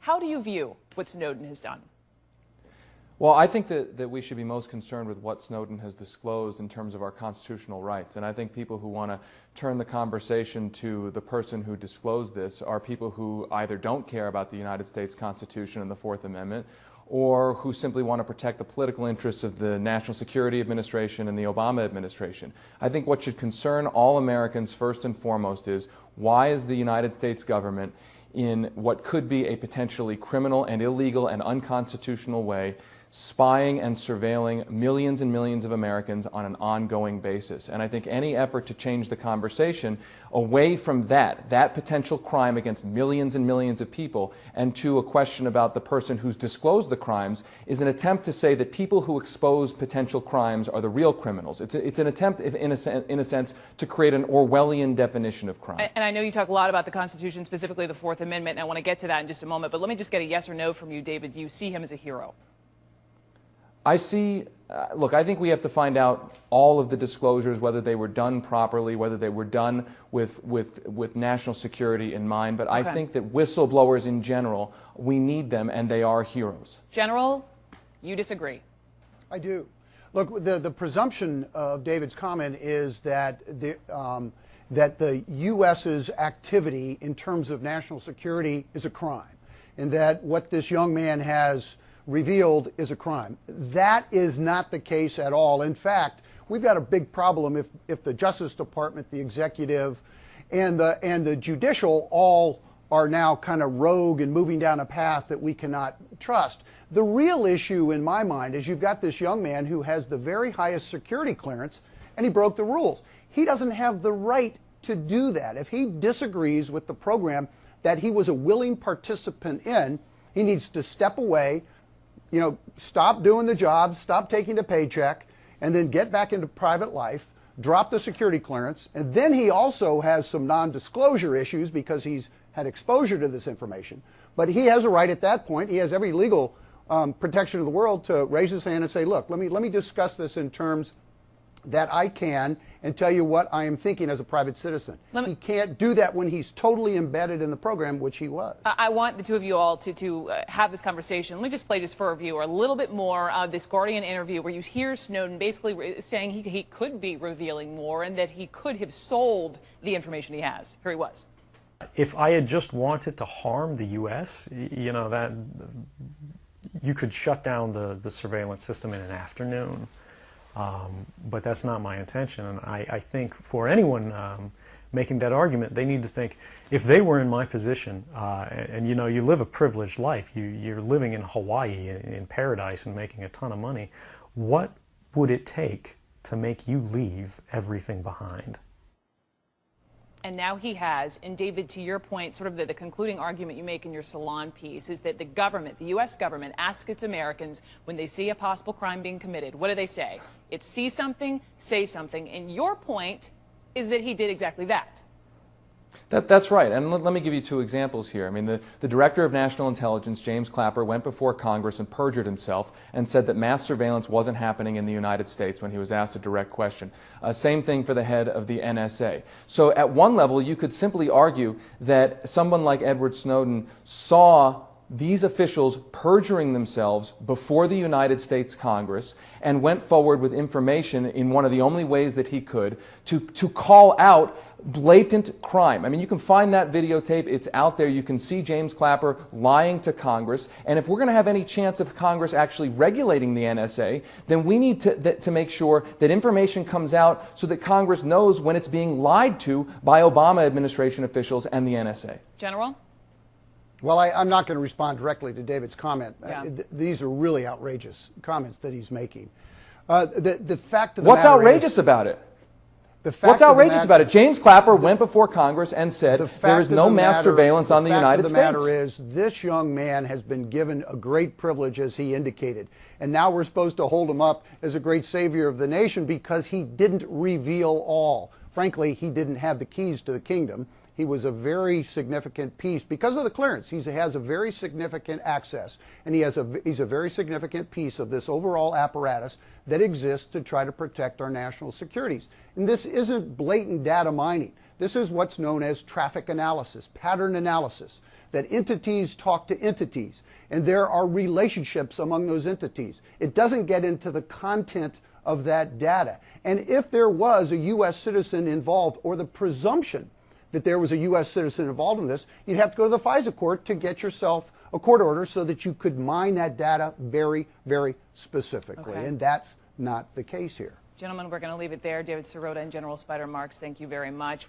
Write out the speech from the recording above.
How do you view what Snowden has done? Well, I think that we should be most concerned with what Snowden has disclosed in terms of our constitutional rights. And I think people who want to turn the conversation to the person who disclosed this are people who either don't care about the United States Constitution and the Fourth Amendment, or who simply want to protect the political interests of the National Security Administration and the Obama administration. I think what should concern all Americans first and foremost is, why is the United States government, in what could be a potentially criminal and illegal and unconstitutional way, spying and surveilling millions and millions of Americans on an ongoing basis? And I think any effort to change the conversation away from that potential crime against millions and millions of people, and to a question about the person who's disclosed the crimes, is an attempt to say that people who expose potential crimes are the real criminals. It's an attempt, in a sense, to create an Orwellian definition of crime. And I know you talk a lot about the Constitution, specifically the Fourth Amendment, and I want to get to that in just a moment, but let me just get a yes or no from you, David. Do you see him as a hero? I see, look, I think we have to find out all of the disclosures, whether they were done properly, whether they were done with national security in mind. But I think that whistleblowers in general, we need them, and they are heroes. General, you disagree? I do. Look, the presumption of David's comment is that the U.S.'s activity in terms of national security is a crime, and that what this young man has revealed is a crime. That is not the case at all. In fact, we've got a big problem if the Justice Department, the executive, and the judicial all are now kind of rogue and moving down a path that we cannot trust. The real issue in my mind is you've got this young man who has the very highest security clearance, and he broke the rules. He doesn't have the right to do that. If he disagrees with the program that he was a willing participant in, he needs to step away, stop doing the job, stop taking the paycheck, and then get back into private life, drop the security clearance, and then he also has some non-disclosure issues because he's had exposure to this information. But he has a right at that point, he has every legal protection of the world to raise his hand and say, look, let me discuss this in terms that I can and tell you what I am thinking as a private citizen. He can't do that when he's totally embedded in the program, which he was. I want the two of you all to have this conversation. Let me just play just for a viewer a little bit more of this Guardian interview where you hear Snowden basically saying he could be revealing more and that he could have sold the information he has. Here he was. If I had just wanted to harm the U.S., that you could shut down the surveillance system in an afternoon. But that's not my intention, and I think for anyone making that argument, they need to think, if they were in my position, and you live a privileged life, you're living in Hawaii, in paradise, and making a ton of money, what would it take to make you leave everything behind? And now he has, and David, to your point, sort of the concluding argument you make in your Salon piece is that the government, the U.S. government, asks its Americans when they see a possible crime being committed, what do they say? It's see something, say something. And your point is that he did exactly that. That's right, and let me give you two examples here. I mean, the Director of National Intelligence, James Clapper, went before Congress and perjured himself and said that mass surveillance wasn't happening in the United States when he was asked a direct question. Same thing for the head of the NSA. So at one level, you could simply argue that someone like Edward Snowden saw these officials perjuring themselves before the United States Congress and went forward with information in one of the only ways that he could to call out blatant crime. I mean, you can find that videotape. It's out there. You can see James Clapper lying to Congress. And if we're going to have any chance of Congress actually regulating the NSA, then we need to make sure that information comes out so that Congress knows when it's being lied to by Obama administration officials and the NSA. General? Well, I'm not going to respond directly to David's comment. Yeah. These are really outrageous comments that he's making. The fact of the What's matter outrageous is, about it? What's outrageous about it? James Clapper went before Congress and said there is no mass surveillance on the United States. The fact of the matter is, this young man has been given a great privilege, as he indicated. And now we're supposed to hold him up as a great savior of the nation because he didn't reveal all. Frankly, he didn't have the keys to the kingdom. He was a very significant piece because of the clearance. He has a very significant access, and he's a very significant piece of this overall apparatus that exists to try to protect our national securities. And this isn't blatant data mining. This is what's known as traffic analysis, pattern analysis. that entities talk to entities, and there are relationships among those entities. It doesn't get into the content of that data. And if there was a U.S. citizen involved, or the presumption that there was a U.S. citizen involved in this, you'd have to go to the FISA court to get yourself a court order so that you could mine that data very, very specifically. Okay. And that's not the case here. Gentlemen, we're going to leave it there. David Sirota and General Spider Marks, thank you very much.